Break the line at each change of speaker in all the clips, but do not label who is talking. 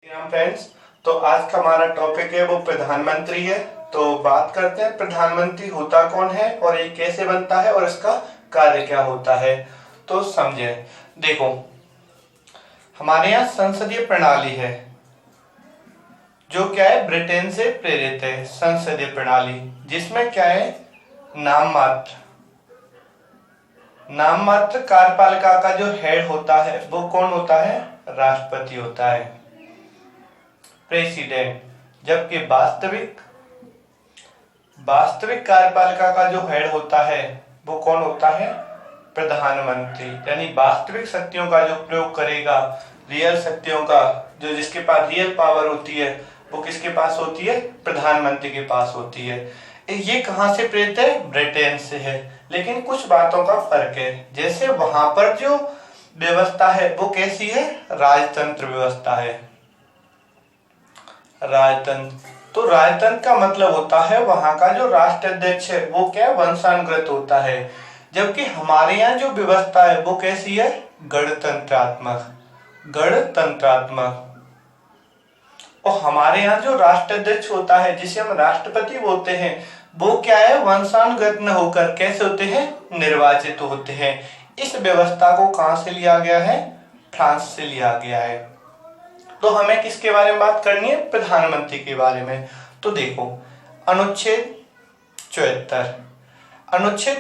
Friends, तो आज का हमारा टॉपिक है वो प्रधानमंत्री है। तो बात करते हैं प्रधानमंत्री होता कौन है और ये कैसे बनता है और इसका कार्य क्या होता है। तो समझे, देखो हमारे यहाँ संसदीय प्रणाली है जो क्या है ब्रिटेन से प्रेरित है। संसदीय प्रणाली जिसमें क्या है नाम मात्र कार्यपालिका का जो हेड होता है वो कौन होता है, राष्ट्रपति होता है, प्रेसिडेंट। जबकि वास्तविक कार्यपालिका का जो हेड होता है वो कौन होता है, प्रधानमंत्री। यानी वास्तविक शक्तियों का जो प्रयोग करेगा, रियल शक्तियों का जो जिसके पास रियल पावर होती है वो किसके पास होती है, प्रधानमंत्री के पास होती है। ये कहां से प्रेरित है, ब्रिटेन से है। लेकिन कुछ बातों का फर्क है, जैसे वहां पर जो व्यवस्था है वो कैसी है, राजतंत्र व्यवस्था है। राजतंत्र, तो राजतंत्र का मतलब होता है वहां का जो राष्ट्राध्यक्ष है वो क्या वंशानुगत होता है। जबकि हमारे यहाँ जो व्यवस्था है वो कैसी है, गणतंत्रात्मक। और हमारे यहाँ जो राष्ट्राध्यक्ष होता है जिसे हम राष्ट्रपति बोलते हैं वो क्या है, वंशानुगत न होकर कैसे होते हैं, निर्वाचित होते हैं। इस व्यवस्था को कहां से लिया गया है, फ्रांस से लिया गया है। तो हमें किसके बारे में बात करनी है, प्रधानमंत्री के बारे में। तो देखो अनुच्छेद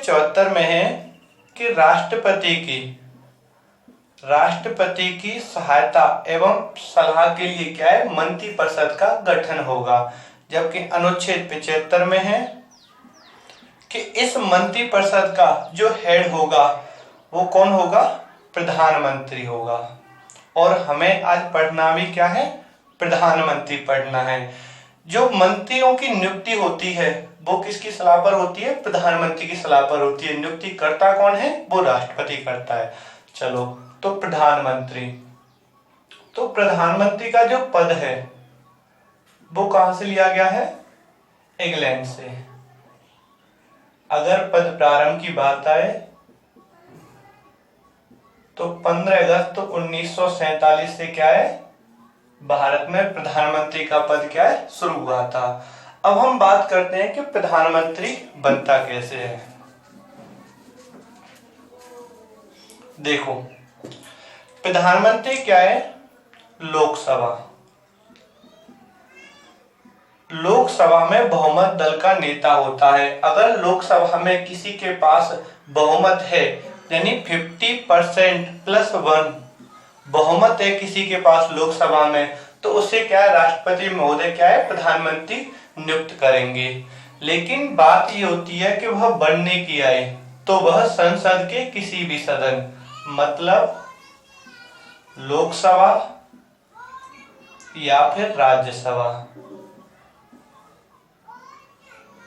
74 में है कि राष्ट्रपति की सहायता एवं सलाह के लिए क्या है, मंत्रिपरिषद का गठन होगा। जबकि अनुच्छेद 75 में है कि इस मंत्रिपरिषद का जो हेड होगा वो कौन होगा, प्रधानमंत्री होगा। और हमें आज पढ़ना भी क्या है, प्रधानमंत्री पढ़ना है। जो मंत्रियों की नियुक्ति होती है वो किसकी सलाह पर होती है, प्रधानमंत्री की सलाह पर होती है। नियुक्ति करता कौन है, वो राष्ट्रपति करता है। चलो, तो प्रधानमंत्री का जो पद है वो कहां से लिया गया है, इंग्लैंड से। अगर पद प्रारंभ की बात आए तो 15 अगस्त 1947 से क्या है, भारत में प्रधानमंत्री का पद क्या है, शुरू हुआ था। अब हम बात करते हैं कि प्रधानमंत्री बनता कैसे है। देखो प्रधानमंत्री क्या है, लोकसभा में बहुमत दल का नेता होता है। अगर लोकसभा में किसी के पास बहुमत है यानी 50% + 1 बहुमत है किसी के पास लोकसभा में, तो उसे क्या है, राष्ट्रपति महोदय क्या है, प्रधानमंत्री नियुक्त करेंगे। लेकिन बात ये होती है कि वह बनने की आए तो वह संसद के किसी भी सदन, मतलब लोकसभा या फिर राज्यसभा,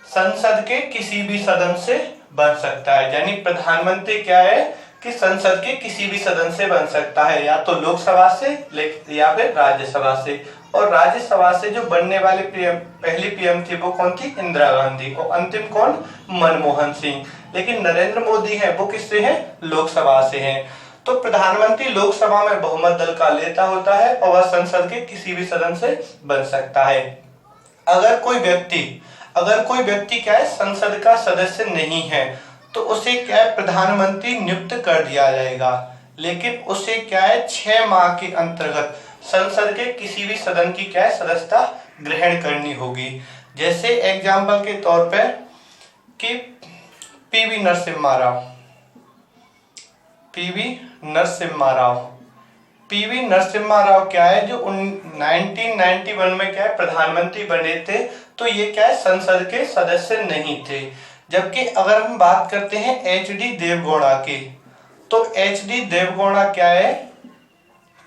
संसद के किसी भी सदन से बन सकता है। यानी प्रधानमंत्री क्या है कि संसद के किसी भी सदन से बन सकता है, या तो लोकसभा से या फिर राज्यसभा से। और राज्यसभा से जो बनने वाले पहली पीएम थी वो कौन थी, इंदिरा गांधी। और अंतिम कौन, मनमोहन सिंह। लेकिन नरेंद्र मोदी है वो किससे है, लोकसभा से है। तो प्रधानमंत्री लोकसभा में बहुमत दल का नेता होता है और वह संसद के किसी भी सदन से बन सकता है। अगर कोई व्यक्ति क्या है, संसद का सदस्य नहीं है तो उसे क्या है, प्रधानमंत्री नियुक्त कर दिया जाएगा। लेकिन उसे क्या है, 6 माह के अंतर्गत संसद के किसी भी सदन की क्या है, सदस्यता ग्रहण करनी होगी। जैसे एग्जाम्पल के तौर पर कि पीवी नरसिम्हा राव क्या है, जो 1991 में क्या है, प्रधानमंत्री बने थे। तो ये क्या है, संसद के सदस्य नहीं थे। जबकि अगर हम बात करते हैं एच.डी. देवगौड़ा की, तो एच.डी. देवगौड़ा क्या है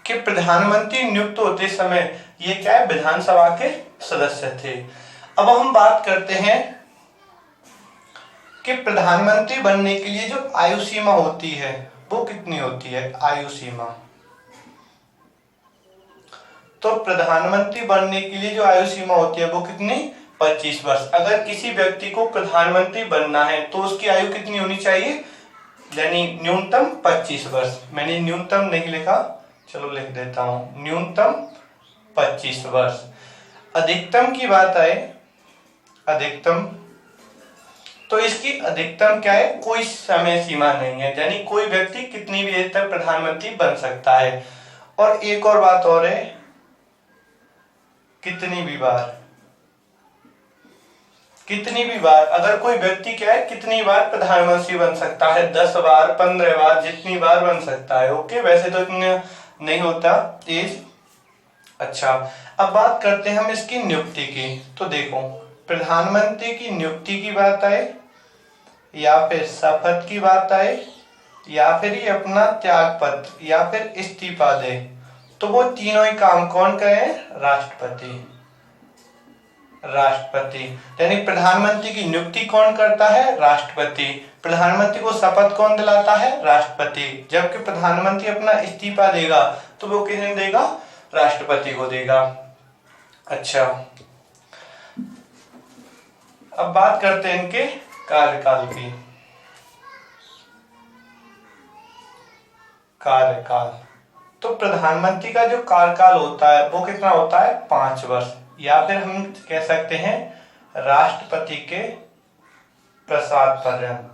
कि प्रधानमंत्री नियुक्त होते समय ये क्या है, विधानसभा के सदस्य थे। अब हम बात करते हैं कि प्रधानमंत्री बनने के लिए जो आयु सीमा होती है वो कितनी होती है, आयु सीमा। तो प्रधानमंत्री बनने के लिए जो आयु सीमा होती है वो कितनी, 25 वर्ष। अगर किसी व्यक्ति को प्रधानमंत्री बनना है तो उसकी आयु कितनी होनी चाहिए, यानी न्यूनतम 25 वर्ष। मैंने न्यूनतम नहीं लिखा, चलो लिख देता हूं, न्यूनतम 25 वर्ष। अधिकतम की बात आए, अधिकतम, तो इसकी अधिकतम क्या है, कोई समय सीमा नहीं है, यानी कोई व्यक्ति कितनी भी देर तक प्रधानमंत्री बन सकता है। और एक और बात और है, कितनी भी बार, कितनी भी बार, अगर कोई व्यक्ति क्या है कितनी बार प्रधानमंत्री बन सकता है, 10 बार, 15 बार, जितनी बार बन सकता है। ओके, वैसे तो इतना नहीं होता एज। अच्छा, अब बात करते हैं हम इसकी नियुक्ति की। तो देखो, प्रधानमंत्री की नियुक्ति की बात आए, या फिर शपथ की बात आए, या फिर ये अपना त्याग पत्र या फिर इस्तीफा दे, तो वो तीनों ही काम कौन करे, राष्ट्रपति। राष्ट्रपति, यानी प्रधानमंत्री की नियुक्ति कौन करता है, राष्ट्रपति। प्रधानमंत्री को शपथ कौन दिलाता है, राष्ट्रपति। जबकि प्रधानमंत्री अपना इस्तीफा देगा तो वो किसे देगा, राष्ट्रपति को देगा। अच्छा, अब बात करते हैं इनके कार्यकाल की। कार्यकाल, तो प्रधानमंत्री का जो कार्यकाल होता है वो कितना होता है, 5 वर्ष, या फिर हम कह सकते हैं राष्ट्रपति के प्रसाद पर्यंत।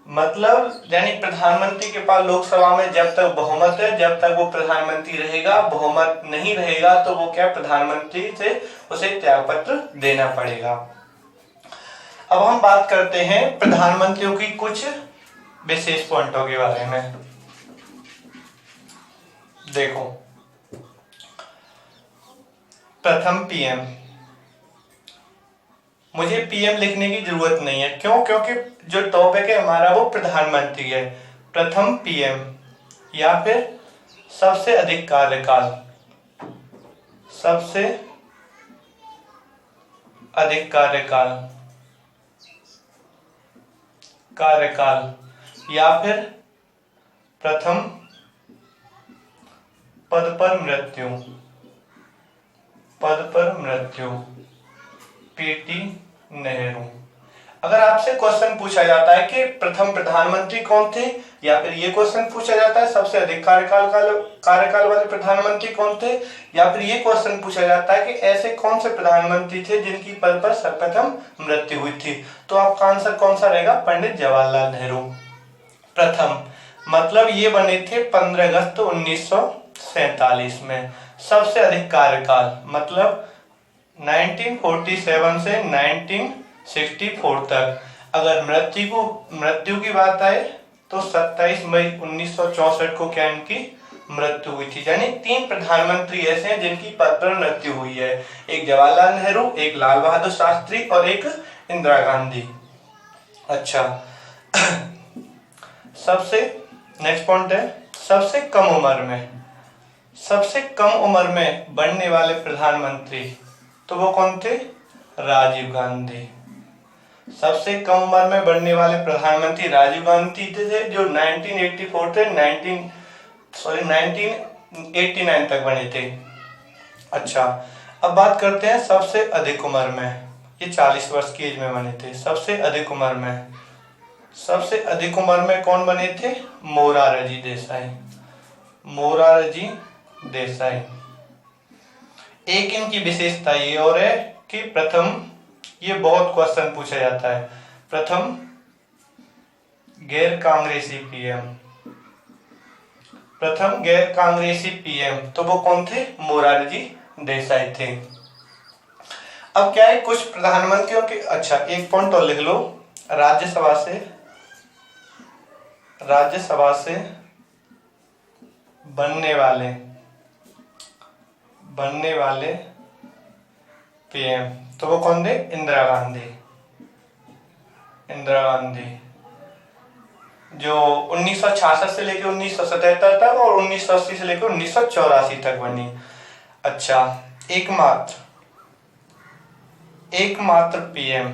मतलब यानी प्रधानमंत्री के पास लोकसभा में जब तक बहुमत है, जब तक वो प्रधानमंत्री रहेगा, बहुमत नहीं रहेगा तो वो क्या, प्रधानमंत्री से उसे त्यागपत्र देना पड़ेगा। अब हम बात करते हैं प्रधानमंत्रियों की कुछ विशेष पॉइंटों के बारे में। देखो, प्रथम पीएम, मुझे पीएम लिखने की जरूरत नहीं है, क्यों, क्योंकि जो टॉपिक है हमारा वो प्रधानमंत्री है। प्रथम पीएम, या फिर सबसे अधिक कार्यकाल, सबसे अधिक कार्यकाल, कार्यकाल, या फिर प्रथम पद पर मृत्यु, पद पर मृत्यु, पीटी नेहरू। अगर आपसे क्वेश्चन पूछा जाता है कि प्रथम प्रधानमंत्री कौन थे, या फिर ये क्वेश्चन पूछा जाता है सबसे अधिक कार्यकाल वाले प्रधानमंत्री कौन थे, या फिर ये क्वेश्चन पूछा जाता है कि ऐसे कौन से प्रधानमंत्री थे जिनकी पद पर सर्वप्रथम मृत्यु हुई थी, तो आपका आंसर कौन सा रहेगा, पंडित जवाहरलाल नेहरू। प्रथम मतलब ये बने थे 15 अगस्त 1947 में। सबसे अधिक कार्यकाल मतलब 1947 से 1964 तक। अगर मृत्यु की बात आए तो 27 मई 1964 को क्या इनकी मृत्यु हुई थी। यानी 3 प्रधानमंत्री ऐसे हैं जिनकी पद पर मृत्यु हुई है, एक जवाहरलाल नेहरू, एक लाल बहादुर शास्त्री और एक इंदिरा गांधी। अच्छा सबसे नेक्स्ट पॉइंट है सबसे कम उम्र में बनने वाले प्रधानमंत्री, तो वो कौन थे, राजीव गांधी। सबसे कम उम्र में बनने वाले प्रधानमंत्री राजीव गांधी थे, जो 1984 से 1989 तक बने थे। अच्छा अब बात करते हैं सबसे अधिक उम्र में, ये 40 वर्ष की एज में बने थे। सबसे अधिक उम्र में कौन बने थे, मोरारजी देसाई। एक इनकी विशेषता ये और है कि प्रथम, ये बहुत क्वेश्चन पूछा जाता है, प्रथम गैर कांग्रेसी पीएम, तो वो कौन थे, मोरारजी देसाई थे। अब क्या है कुछ प्रधानमंत्रियों के, अच्छा एक पॉइंट और लिख लो, राज्यसभा से बनने वाले पीएम, तो वो कौन थे, इंदिरा गांधी, जो 1966 से लेकर 1977 तक और 1980 से लेकर 1984 तक बनी। अच्छा एकमात्र पीएम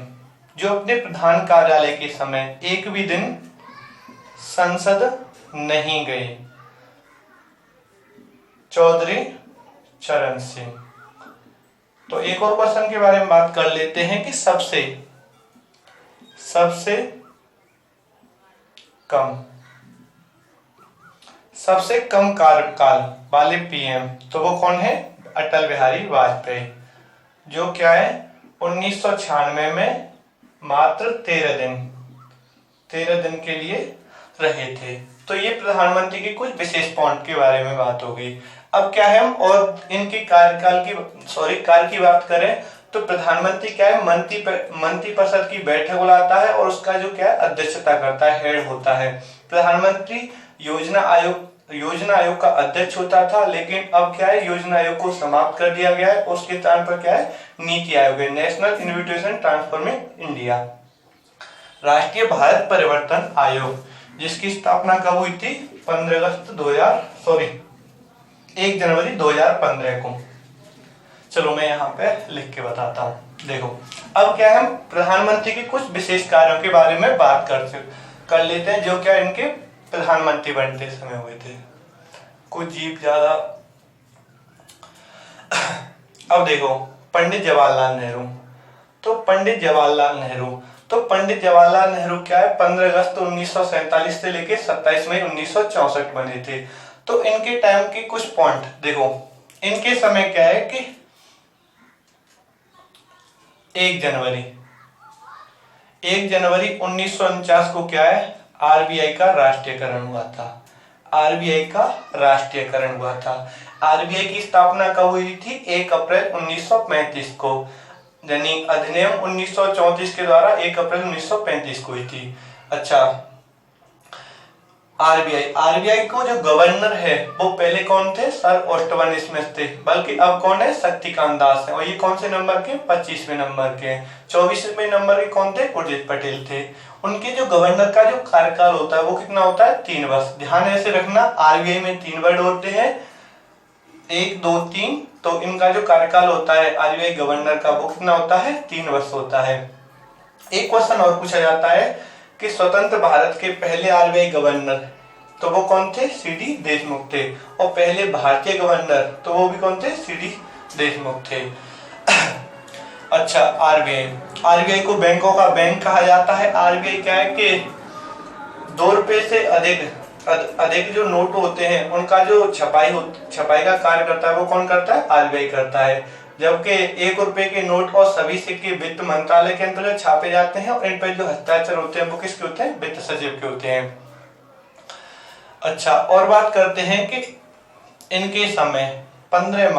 जो अपने प्रधान कार्यालय के समय एक भी दिन संसद नहीं गए, चौधरी चरण सिंह। तो एक और क्वेश्चन के बारे में बात कर लेते हैं कि सबसे कम सबसे कम कार्यकाल वाले पीएम तो वो कौन है? अटल बिहारी वाजपेयी, जो क्या है 1996 में मात्र 13 दिन के लिए रहे थे। तो ये प्रधानमंत्री के कुछ विशेष पॉइंट के बारे में बात हो गई। अब क्या है, हम और इनके कार्य की बात करें तो प्रधानमंत्री क्या है, मंत्रिपरिषद की बैठक बुलाता है और उसका जो क्या है अध्यक्षता करता है, हेड होता है। प्रधानमंत्री योजना आयोग का अध्यक्ष होता था, लेकिन अब क्या है योजना आयोग को समाप्त कर दिया गया है। उसके स्थान पर क्या है नीति आयोग है, नेशनल इन्विटेशन ट्रांसफॉर्मिंग इंडिया। राष्ट्रीय भारत परिवर्तन आयोग, जिसकी स्थापना कब हुई थी? 1 जनवरी 2015 को। चलो मैं यहाँ पे लिख के बताता हूँ। देखो अब क्या है, हम प्रधानमंत्री के कुछ विशेष कार्यों के बारे में बात कर लेते हैं, जो क्या इनके प्रधानमंत्री बनते समय हुए थे। कुछ जीव ज्यादा अब देखो पंडित जवाहरलाल नेहरू। तो पंडित जवाहरलाल नेहरू क्या है 15 अगस्त 1947 से लेके 27 मई 1964 बने थे। तो इनके टाइम के कुछ पॉइंट देखो। इनके समय क्या है कि 1 जनवरी 1949 को क्या है आरबीआई का राष्ट्रीयकरण हुआ था। आरबीआई की स्थापना कब हुई थी? 1 अप्रैल 1935 को, यानी अधिनियम 1934 के द्वारा 1 अप्रैल 1935 को हुई थी। अच्छा, आरबीआई को जो गवर्नर है वो पहले कौन थे? सर ओस्टवन स्मिथ थे, बल्कि अब कौन है? शक्तिकांत दास है। और ये कौन से नंबर के? 25वें नंबर के। 24वें नंबर के कौन थे? उर्जित पटेल थे। उनके जो गवर्नर का जो कार्यकाल होता है वो कितना होता है? 3 वर्ष। ध्यान ऐसे रखना, आरबीआई में 3 वर्ड होते हैं, 1 2 3। तो इनका जो कार्यकाल होता है आरबीआई गवर्नर का वो कितना होता है? 3 वर्ष होता है। एक क्वेश्चन और पूछा जाता है कि स्वतंत्र भारत के पहले आरबीआई गवर्नर तो वो कौन थे? सीडी देशमुख थे। और पहले भारतीय गवर्नर तो वो भी कौन थे? सीडी देशमुख थे। अच्छा, आरबीआई को बैंकों का बैंक कहा जाता है। आरबीआई क्या है कि 2 रुपए से अधिक जो नोट होते हैं उनका जो छपाई का कार्य करता है वो कौन करता है? आरबीआई करता है। जबकि 1 रुपए के नोट और सभी सिक्के वित्त मंत्रालय के अंतर्गत छापे जाते हैं और इन पर जो हस्ताक्षर होते हैं वो किसके होते हैं? वित्त सचिव के होते हैं। अच्छा, और बात करते हैं कि इनके समय 15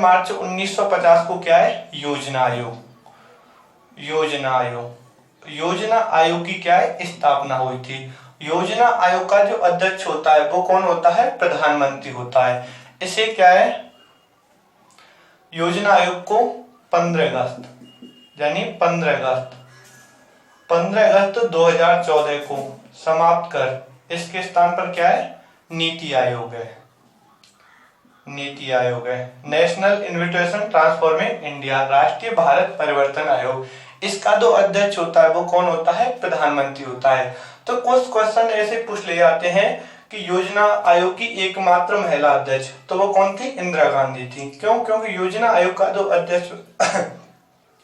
मार्च 1950 को क्या है? योजना आयोग की क्या है? स्थापना हुई थी। योजना आयोग का जो अध्यक्ष होता है वो कौन होता है? प्रधानमंत्री होता है। इसे क्या है योजना आयोग को 15 अगस्त 2014 को समाप्त कर इसके स्थान पर क्या है? नीति आयोग है, नेशनल इन्विटेशन ट्रांसफॉर्मिंग इंडिया, राष्ट्रीय भारत परिवर्तन आयोग। इसका जो अध्यक्ष होता है वो कौन होता है? प्रधानमंत्री होता है। तो कुछ क्वेश्चन ऐसे पूछ ले जाते हैं कि योजना आयोग की एकमात्र महिला अध्यक्ष तो वो कौन थी? इंदिरा गांधी थी। क्यों? क्योंकि योजना आयोग का जो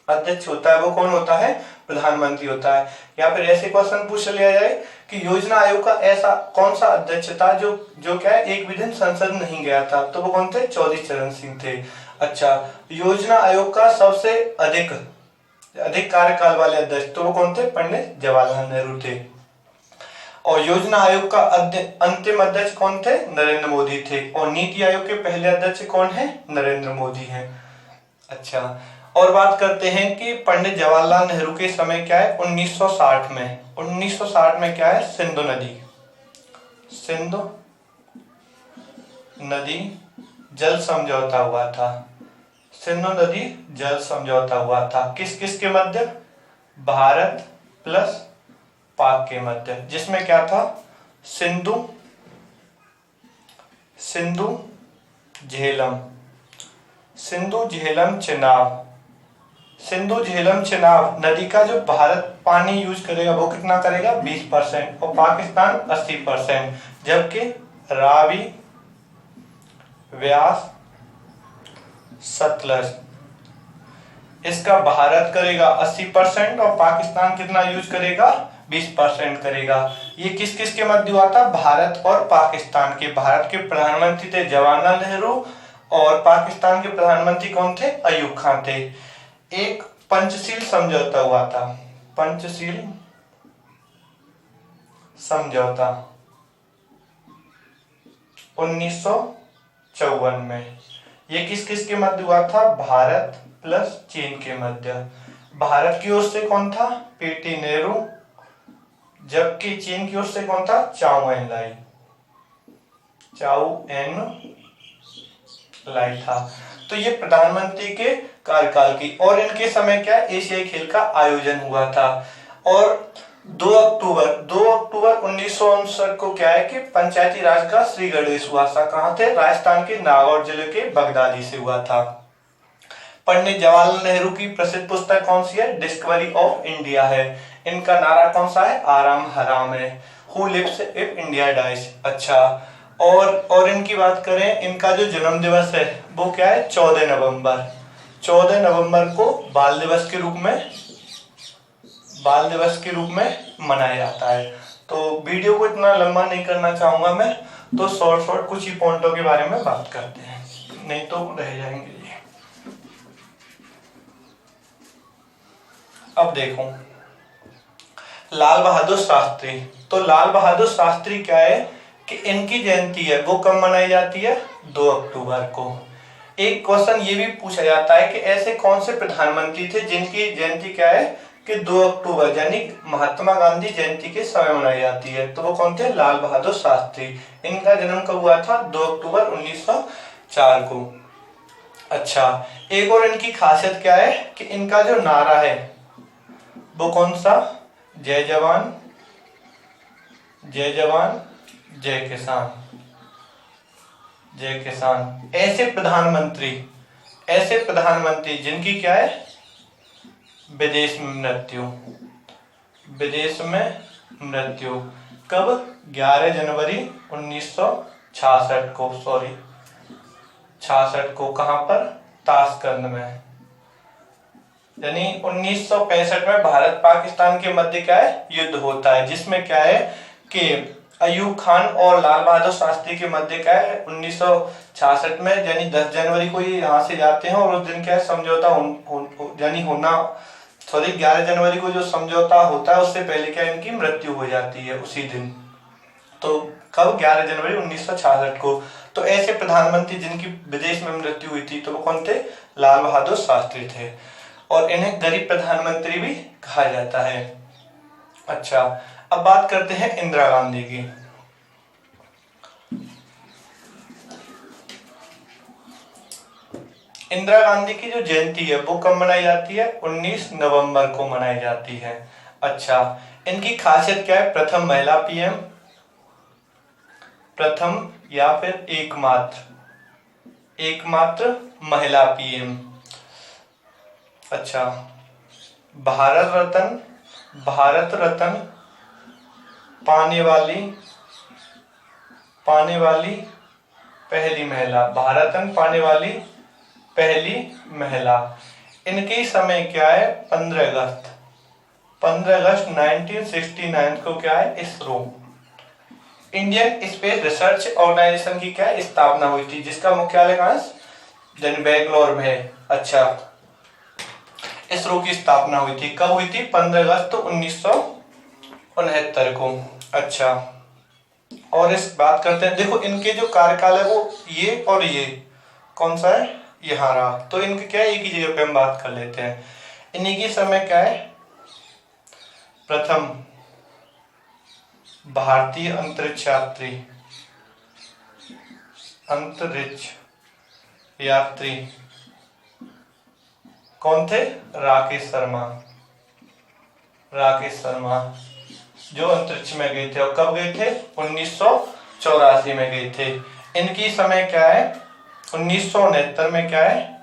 अध्यक्ष होता है वो कौन होता है? प्रधानमंत्री होता है। या फिर ऐसे क्वेश्चन पूछ लिया जाए कि योजना आयोग का ऐसा कौन सा अध्यक्ष था जो क्या है एक भी दिन संसद नहीं गया था, तो वो कौन थे? चौधरी चरण सिंह थे। अच्छा, योजना आयोग का सबसे अधिक कार्यकाल वाले अध्यक्ष तो वो कौन थे? पंडित जवाहरलाल नेहरू थे। और योजना आयोग का अंतिम अध्यक्ष कौन थे? नरेंद्र मोदी थे। और नीति आयोग के पहले अध्यक्ष कौन है? नरेंद्र मोदी हैं। अच्छा, और बात करते हैं कि पंडित जवाहरलाल नेहरू के समय क्या है? 1960 में क्या है? सिंधु नदी जल समझौता हुआ था। किस किस के मध्य? भारत प्लस पाक के मध्य, जिसमें क्या था? सिंधु झेलम चिनाब नदी का जो भारत पानी यूज करेगा वो कितना करेगा? 20% और पाकिस्तान 80%। जबकि रावी, व्यास, सतलज इसका भारत करेगा 80% और पाकिस्तान कितना यूज करेगा, 20% करेगा। ये किस किस के मध्य हुआ था, भारत और पाकिस्तान के। भारत के प्रधानमंत्री थे जवाहरलाल नेहरू और पाकिस्तान के प्रधानमंत्री कौन थे, अयूब खान थे। एक पंचशील समझौता हुआ था, पंचशील समझौता 1954 में। ये किस किस के मध्य हुआ था, भारत प्लस चीन के मध्य। भारत की ओर से कौन था, पीटी नेहरू, जबकि चीन की ओर से कौन था, चाउ एन लाई, चाउ एन लाई था। तो ये प्रधानमंत्री के कार्यकाल की। और इनके समय क्या एशियाई खेल का आयोजन हुआ था। और 2 अक्टूबर 1959 को क्या है कि पंचायती राज का श्री गणेश हुआ था। कहाँ थे, राजस्थान के नागौर जिले के बगदादी से हुआ था। पंडित जवाहरलाल नेहरू की प्रसिद्ध पुस्तक कौन सी है, डिस्कवरी ऑफ इंडिया है। इनका नारा कौन सा है, आराम हराम है, who lives if India dies. अच्छा, और इनकी बात करें, इनका जो जन्म दिवस है वो क्या है, 14 नवंबर। 14 नवंबर को बाल दिवस के रूप में मनाया जाता है। तो वीडियो को इतना लंबा नहीं करना चाहूंगा मैं, तो शॉर्ट कुछ ही पॉइंटों के बारे में बात करते हैं, नहीं तो रह जाएंगे ये। अब देखो लाल बहादुर शास्त्री। तो लाल बहादुर शास्त्री क्या है कि इनकी जयंती है वो कब मनाई जाती है, 2 अक्टूबर को। एक क्वेश्चन ये भी पूछा जाता है कि ऐसे कौन से प्रधानमंत्री थे जिनकी जयंती क्या है कि 2 अक्टूबर यानी महात्मा गांधी जयंती के समय मनाई जाती है। तो वो कौन थे, लाल बहादुर शास्त्री। इनका जन्म कब हुआ था, 2 अक्टूबर 1904 को। अच्छा, एक और इनकी खासियत क्या है कि इनका जो नारा है वो कौन सा, जय जवान जय किसान, जय किसान। ऐसे प्रधानमंत्री जिनकी क्या है, विदेश में मृत्यु कब, 11 जनवरी 1966 को, 66 को। कहां पर, ताशकंद में। यानी 1965 में भारत पाकिस्तान के मध्य क्या है, युद्ध होता है, जिसमें क्या है कि अयूब खान और लाल बहादुर शास्त्री के मध्य क्या है 1966 में, यानी 10 जनवरी को ये यहाँ से जाते हैं। और उस दिन क्या है समझौता यानी होना, 11 जनवरी को जो समझौता होता है उससे पहले क्या इनकी मृत्यु हो जाती है उसी दिन। तो कब, 11 जनवरी 1966 को। तो ऐसे प्रधानमंत्री जिनकी विदेश में मृत्यु हुई थी तो वो कौन थे, लाल बहादुर शास्त्री थे। और इन्हें गरीब प्रधानमंत्री भी कहा जाता है। अच्छा, अब बात करते हैं इंदिरा गांधी की। इंदिरा गांधी की जो जयंती है वो कब मनाई जाती है, 19 नवंबर को मनाई जाती है। अच्छा, इनकी खासियत क्या है, प्रथम महिला पीएम, प्रथम या फिर एकमात्र महिला पीएम। अच्छा, भारत रत्न पाने वाली पहली महिला, भारत रत्न पाने वाली पहली महिला। इनके समय क्या है, 15 अगस्त 1969 को क्या है, ISRO Indian space research organisation की क्या है स्थापना हुई थी, जिसका मुख्यालय कहाँ है, बेंगलोर में है। अच्छा, इसरो की स्थापना हुई थी, कब हुई थी, 15 अगस्त 1969 को। अच्छा, और इस बात करते हैं, देखो इनके जो कार्यकाल है वो ये और ये कौन सा है, यहाँ रहा। तो इनके क्या है, एक ही जगह पे हम बात कर लेते हैं। इन्हीं की समय क्या है, प्रथम भारतीय अंतरिक्ष यात्री कौन थे, राकेश शर्मा जो अंतरिक्ष में गए थे। और कब गए थे, 1984 में गए थे। इनकी समय क्या है, 1969 में क्या है,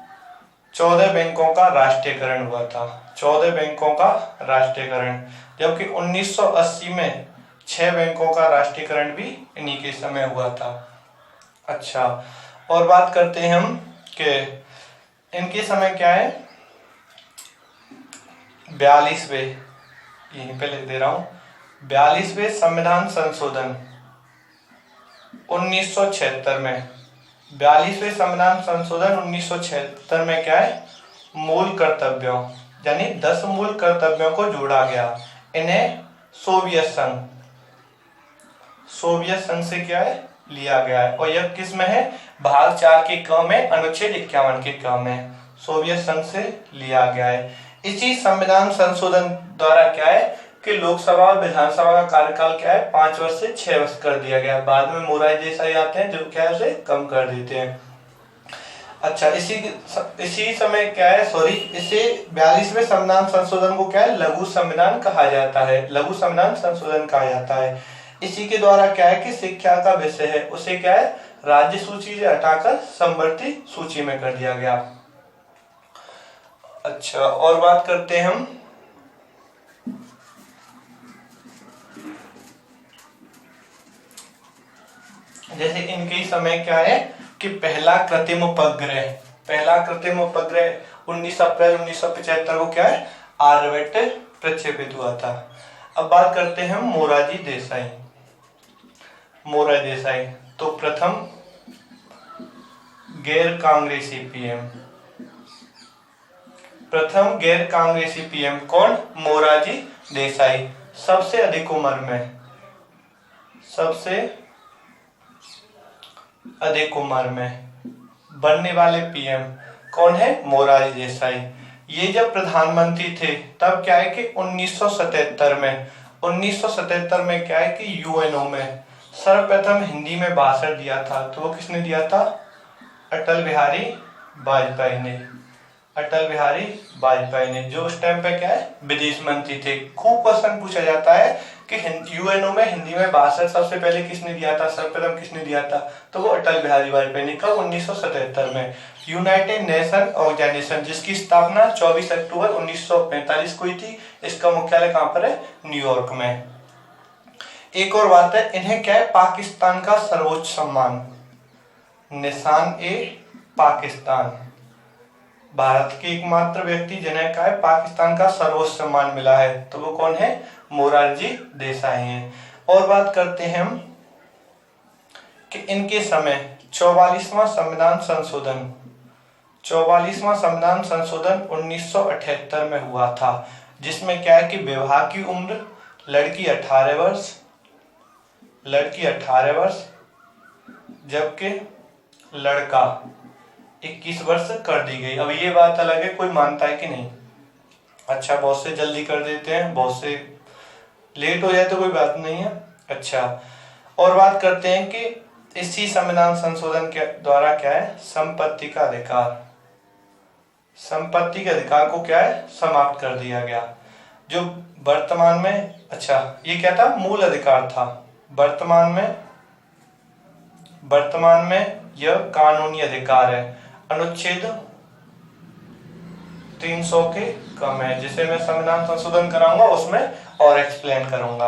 14 बैंकों का राष्ट्रीयकरण हुआ था, 14 बैंकों का राष्ट्रीयकरण। जबकि 1980 में 6 बैंकों का राष्ट्रीयकरण भी इन्हीं के समय हुआ था। अच्छा, और बात करते हैं हम कि इनके समय क्या है, 42वें, यहीं पे लिख दे रहा हूं, 42वें संविधान संशोधन 1976 में, 42वें संविधान संशोधन 1976 में क्या है, मूल कर्तव्यों यानी 10 मूल कर्तव्यों को जोड़ा गया। इन्हें सोवियत संघ से क्या है, लिया गया है। और यह किस में है, भाग 4 के क में, अनुच्छेद 51 के क में सोवियत संघ से लिया गया है। इसी संविधान संशोधन द्वारा क्या है कि लोकसभा और विधानसभा का कार्यकाल क्या है, 5 वर्ष से 6 वर्ष कर दिया गया। बाद में मोरारजी देसाई आते हैं जो क्या है उसे कम कर देते हैं। अच्छा, इसी समय क्या है, इसे 42वें संविधान संशोधन को क्या है, लघु संविधान कहा जाता है, लघु संविधान संशोधन कहा जाता है। इसी के द्वारा क्या है कि शिक्षा का विषय है उसे क्या है, राज्य सूची से हटाकर समवर्ती सूची में कर दिया गया। अच्छा, और बात करते हैं हम जैसे इनके समय क्या है कि पहला कृत्रिम उपग्रह 19 अप्रैल 1975 को क्या है, आर्यभट्ट प्रक्षेपित हुआ था। अब बात करते हैं हम मोरारजी देसाई। तो प्रथम गैर कांग्रेसी पीएम कौन, मोरारजी देसाई। सबसे अधिक उम्र में बनने वाले पीएम कौन है, मोरारजी देसाई। ये जब प्रधानमंत्री थे तब क्या है कि 1977 में क्या है कि यूएनओ में सर्वप्रथम हिंदी में भाषण दिया था। तो वो किसने दिया था, अटल बिहारी वाजपेयी ने, जो उस टाइम पे क्या है विदेश मंत्री थे। खूब क्वेश्चन पूछा जाता है कि यूएनओ में हिंदी में भाषण सबसे पहले किसने दिया था, सर्वप्रथम किसने दिया था, तो वो अटल बिहारी वाजपेयी ने। कब, 1977 में। यूनाइटेड नेशन ऑर्गेनाइजेशन जिसकी स्थापना 24 अक्टूबर 1945 को हुई थी, इसका मुख्यालय कहाँ पर है, न्यूयॉर्क में। एक और बात है, इन्हें क्या है, पाकिस्तान का सर्वोच्च सम्मान निशान-ए-पाकिस्तान, भारत के एकमात्र व्यक्ति जिन्हें क्या है पाकिस्तान का सर्वोच्च सम्मान मिला है, तो वो कौन है, मोरारजी देसाई हैं। और बात करते हैं हम कि इनके समय 44वां संविधान संशोधन 1978 में हुआ था, जिसमें क्या है कि विवाह की उम्र लड़की 18 वर्ष जबकि लड़का 21 वर्ष कर दी गई। अब ये बात अलग है, कोई मानता है कि नहीं। अच्छा, बहुत से जल्दी कर देते हैं, बहुत से लेट हो जाए तो कोई बात नहीं है। अच्छा, और बात करते हैं कि इसी संविधान संशोधन के द्वारा क्या है, संपत्ति के अधिकार को क्या है, समाप्त कर दिया गया। जो वर्तमान में, अच्छा ये क्या था, मूल अधिकार था, वर्तमान में यह कानूनी अधिकार है। अनुच्छेद 300 के कम है, जिसे मैं संविधान संशोधन कराऊंगा उसमें और एक्सप्लेन करूंगा।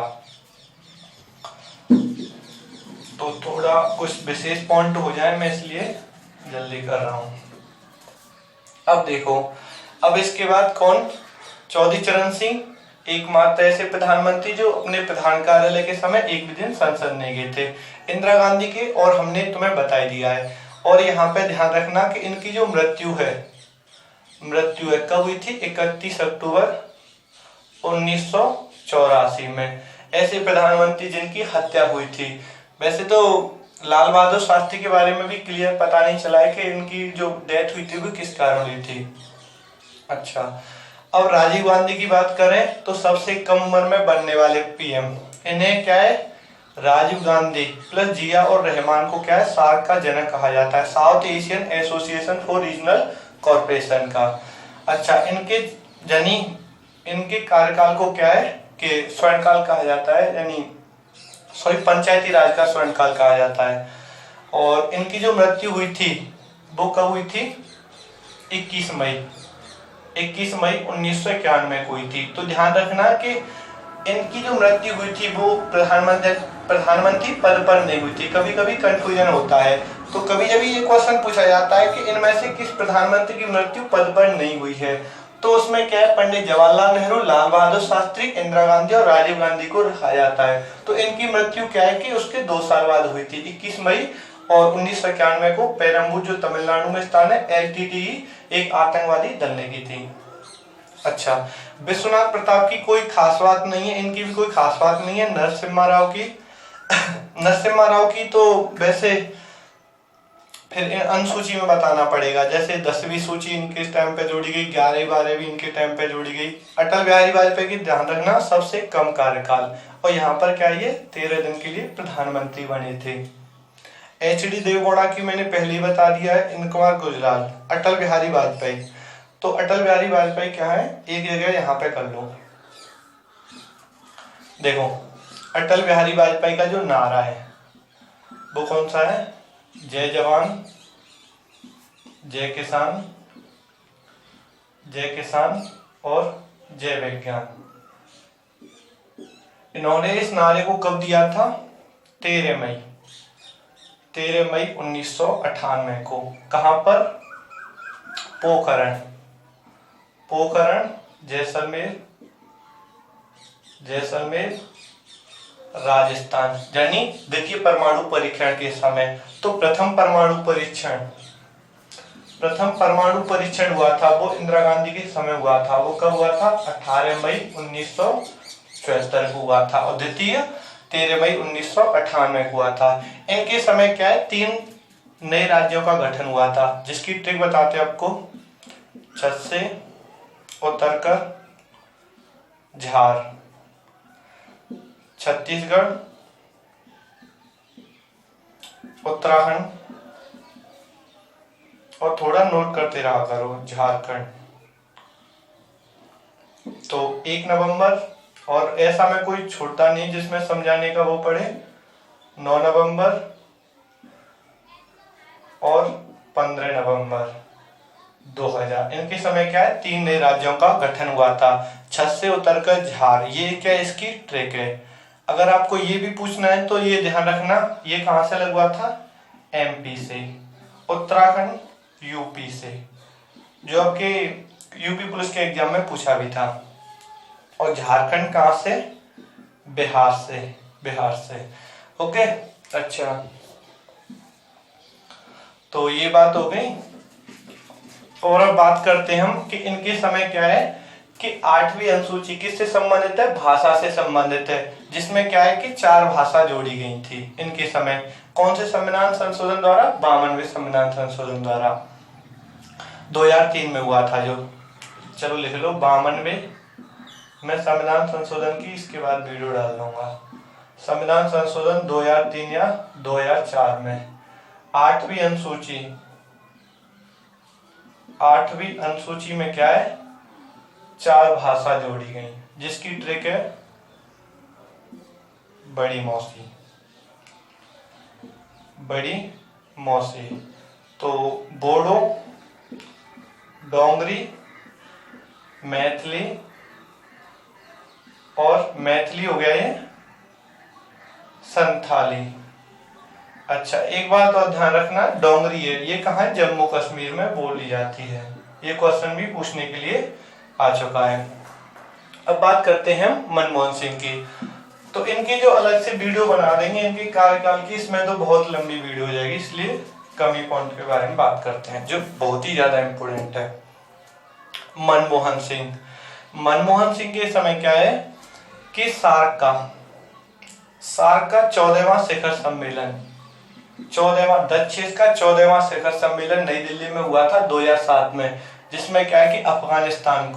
तो थोड़ा कुछ विशेष पॉइंट हो जाए, मैं इसलिए जल्दी कर रहा हूं। अब देखो, अब इसके बाद कौन, चौधरी चरण सिंह एकमात्र ऐसे प्रधानमंत्री जो अपने प्रधान कार्यालय के समय एक भी दिन संसद नहीं गए थे। इंदिरा गांधी के और हमने तुम्हें बता दिया है। और यहाँ पे ध्यान रखना कि इनकी जो मृत्यु है कब हुई थी, 31 अक्टूबर 1984 में। ऐसे प्रधानमंत्री जिनकी हत्या हुई थी। वैसे तो लाल बहादुर शास्त्री के बारे में भी क्लियर पता नहीं चला है कि इनकी जो डेथ हुई थी वो किस कारण हुई थी। अच्छा, अब राजीव गांधी की बात करें तो सबसे कम उम्र में बनने वाले पीएम, इन्हें क्या है, राजीव गांधी प्लस जिया और रहमान को क्या है, सार्क का जनक कहा जाता है, south Asian association for regional corporation का। अच्छा, इनके कार्यकाल को क्या है कि स्वर्णकाल कहा जाता है, यानी पंचायती राज का स्वर्णकाल कहा जाता है। और इनकी जो मृत्यु हुई थी वो कब हुई थी, 21 मई 1991 को हुई थी। तो ध्यान रखना कि इनकी जो मृत्यु हुई थी वो प्रधानमंत्री पद पर नहीं हुई थी। कभी कभी कंफ्यूजन होता है, तो कभी जब ये क्वेश्चन पूछा जाता है कि इनमें से किस प्रधानमंत्री की मृत्यु पद पर नहीं हुई है, तो उसमें क्या है, पंडित जवाहरलाल नेहरू, लाल बहादुर शास्त्री, इंदिरा गांधी और राजीव गांधी को रखा जाता है। तो इनकी मृत्यु क्या है कि उसके 2 साल बाद हुई थी, 21 मई और 1991 को पेरम्बूर जो तमिलनाडु में स्थान है, एलटीटीई एक आतंकवादी दल ने की थी। अच्छा, विश्वनाथ प्रताप की कोई खास बात नहीं है, इनकी भी कोई खास बात नहीं है। नरसिम्हा राव की नरसिम्हा राव की तो वैसे फिर अनुसूची में बताना पड़ेगा, जैसे 10वीं सूची इनके टाइम पे जोड़ी गई, 11वीं 12वीं इनके टाइम पे जोड़ी गई। अटल बिहारी वाजपेयी की ध्यान रखना सबसे कम कार्यकाल, और यहाँ पर क्या ये 13 दिन के लिए प्रधानमंत्री बने थे। एच.डी. देवगौड़ा की मैंने पहले ही बता दिया है, इंद्र कुमार गुजराल। अटल बिहारी वाजपेयी, तो अटल बिहारी वाजपेयी क्या है, एक जगह यहाँ पे कर लो। देखो अटल बिहारी वाजपेयी का जो नारा है वो कौन सा है, जय जवान जय किसान, जय किसान और जय विज्ञान। इन्होंने इस नारे को कब दिया था, 13 मई 1998 को। कहां पर, पोखरण जैसलमेर राजस्थान, यानी द्वितीय परमाणु परीक्षण के समय। तो प्रथम परमाणु परीक्षण हुआ था वो इंदिरा गांधी के समय हुआ था। वो कब हुआ था, 18 मई 1974 को हुआ था, और द्वितीय 13 मई 1998 को हुआ था। इनके समय क्या है, 3 नए राज्यों का गठन हुआ था, जिसकी ट्रिक बताते हैं आपको। छत से उतरकर झार, छत्तीसगढ़, उत्तराखंड और थोड़ा नोट करते रहा करो, झारखंड। तो 1 नवंबर, और ऐसा में कोई छोड़ता नहीं जिसमें समझाने का वो पड़े, 9 नवंबर और 15 नवंबर 2000। इनके समय क्या है, 3 नए राज्यों का गठन हुआ था। छत से उतरकर झार, ये क्या इसकी ट्रिक है। अगर आपको ये भी पूछना है तो ये ध्यान रखना, ये कहां से लगवा था, एमपी से। उत्तराखंड यूपी से, जो आपके यूपी पुलिस के एग्जाम में पूछा भी था। और झारखंड कहां से, बिहार से। ओके, अच्छा, तो ये बात हो गई। और अब बात करते हैं हम कि इनके समय क्या है कि 8वीं अनुसूची किससे संबंधित है, भाषा से संबंधित है, जिसमें क्या है कि 4 भाषा जोड़ी गई थी इनके समय। कौन से संविधान संशोधन द्वारा, 52वें संविधान संशोधन द्वारा 2003 में हुआ था जो, चलो लिख लो 52वें। मैं संविधान संशोधन की इसके बाद वीडियो डाल दूंगा। संविधान संशोधन 2003 या 2004 में 8वीं अनुसूची में क्या है, 4 भाषा जोड़ी गई, जिसकी ट्रिक है बड़ी मौसी। तो बोडो, डोंगरी, मैथिली, और मैथिली हो गया ये संथाली। अच्छा, एक बात और ध्यान रखना, डोंगरी है, ये कहाँ है, जम्मू कश्मीर में बोली जाती है। ये क्वेश्चन भी पूछने के लिए आ चुका है। अब बात करते हैं मनमोहन सिंह की। तो इनकी जो अलग से वीडियो बना देंगे इनके कार्यकाल की, इसमें तो बहुत लंबी वीडियो हो जाएगी, इसलिए कम ही पॉइंट के बारे में बात करते हैं जो बहुत ही ज्यादा इंपोर्टेंट है। मनमोहन सिंह के समय क्या है कि सार्क का 14वां शिखर सम्मेलन, 14वां शिखर सम्मेलन नई दिल्ली में हुआ था 2007 में, जिसमें क्या है कि अफगानिस्तान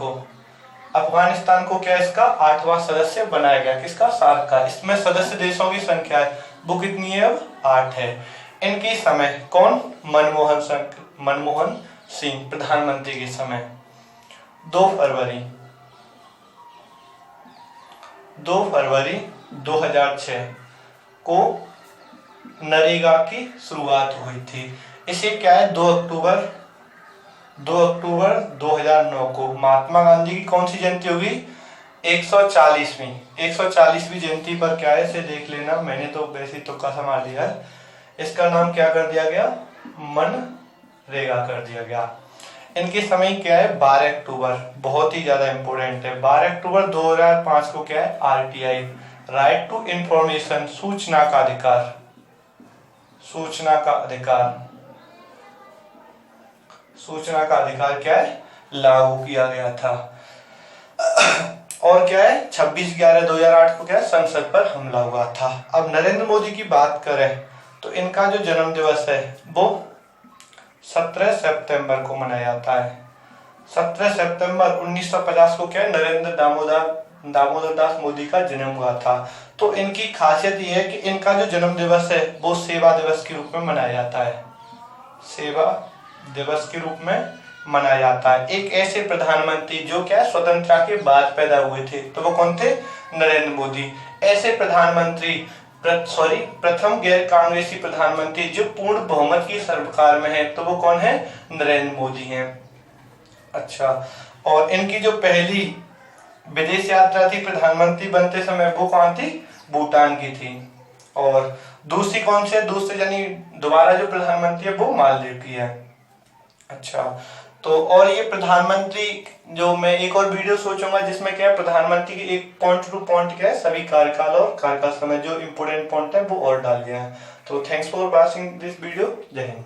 को क्या इसका 8वां सदस्य बनाया गया, किसका, सार्क का। इसमें सदस्य देशों की संख्या है वो कितनी है, अब 8 है। इनकी समय कौन, मनमोहन सिंह प्रधानमंत्री के समय 2 फरवरी 2006 को नरेगा की शुरुआत हुई थी। इसे क्या है 2 अक्टूबर 2009 को महात्मा गांधी की कौन सी जयंती होगी, 140वीं जयंती पर क्या है, इसे देख लेना। मैंने तो वैसे तुक्का संभाल लिया है। इसका नाम क्या कर दिया गया, मनरेगा कर दिया गया। इनकी समय क्या है 12 अक्टूबर, बहुत ही ज्यादा इंपॉर्टेंट है। 12 अक्टूबर 2005 को क्या है आरटीआई, राइट टू इंफॉर्मेशन, सूचना का अधिकार, सूचना का अधिकार, सूचना का अधिकार क्या है लागू किया गया था। और क्या है 26/11/2008 को क्या है संसद पर हमला हुआ था। अब नरेंद्र मोदी की बात करें तो इनका जो जन्म दिवस है वो 17 सितंबर को मनाया जाता है। 17 सितंबर 1950 को क्या है नरेंद्र दामोदर दास मोदी का जन्म हुआ था। तो इनकी खासियत ये है कि इनका जो जन्म दिवस है वो सेवा दिवस के रूप में मनाया जाता है, सेवा दिवस के रूप में मनाया जाता है। एक ऐसे प्रधानमंत्री जो क्या स्वतंत्रता के बाद पैदा हुए थे तो वो कौन थे, नरेंद्र मोदी। ऐसे प्रधानमंत्री प्रथम गैर कांग्रेसी प्रधानमंत्री जो पूर्ण बहुमत की सरकार में है तो वो कौन है, नरेंद्र मोदी हैं। अच्छा, और इनकी जो पहली विदेश यात्रा थी प्रधानमंत्री बनते समय वो कौन थी, भूटान की थी। और दूसरी कौन सी है, दूसरी यानी दोबारा जो प्रधानमंत्री है वो मालदीव की है। अच्छा, तो और ये प्रधानमंत्री जो मैं एक और वीडियो सोचूंगा जिसमें क्या है प्रधानमंत्री की एक पॉइंट टू पॉइंट क्या है सभी कार्यकाल और कार्यकाल समय जो इम्पोर्टेंट पॉइंट है वो और डाल दिया है। तो thanks for watching this video. जय हिंद।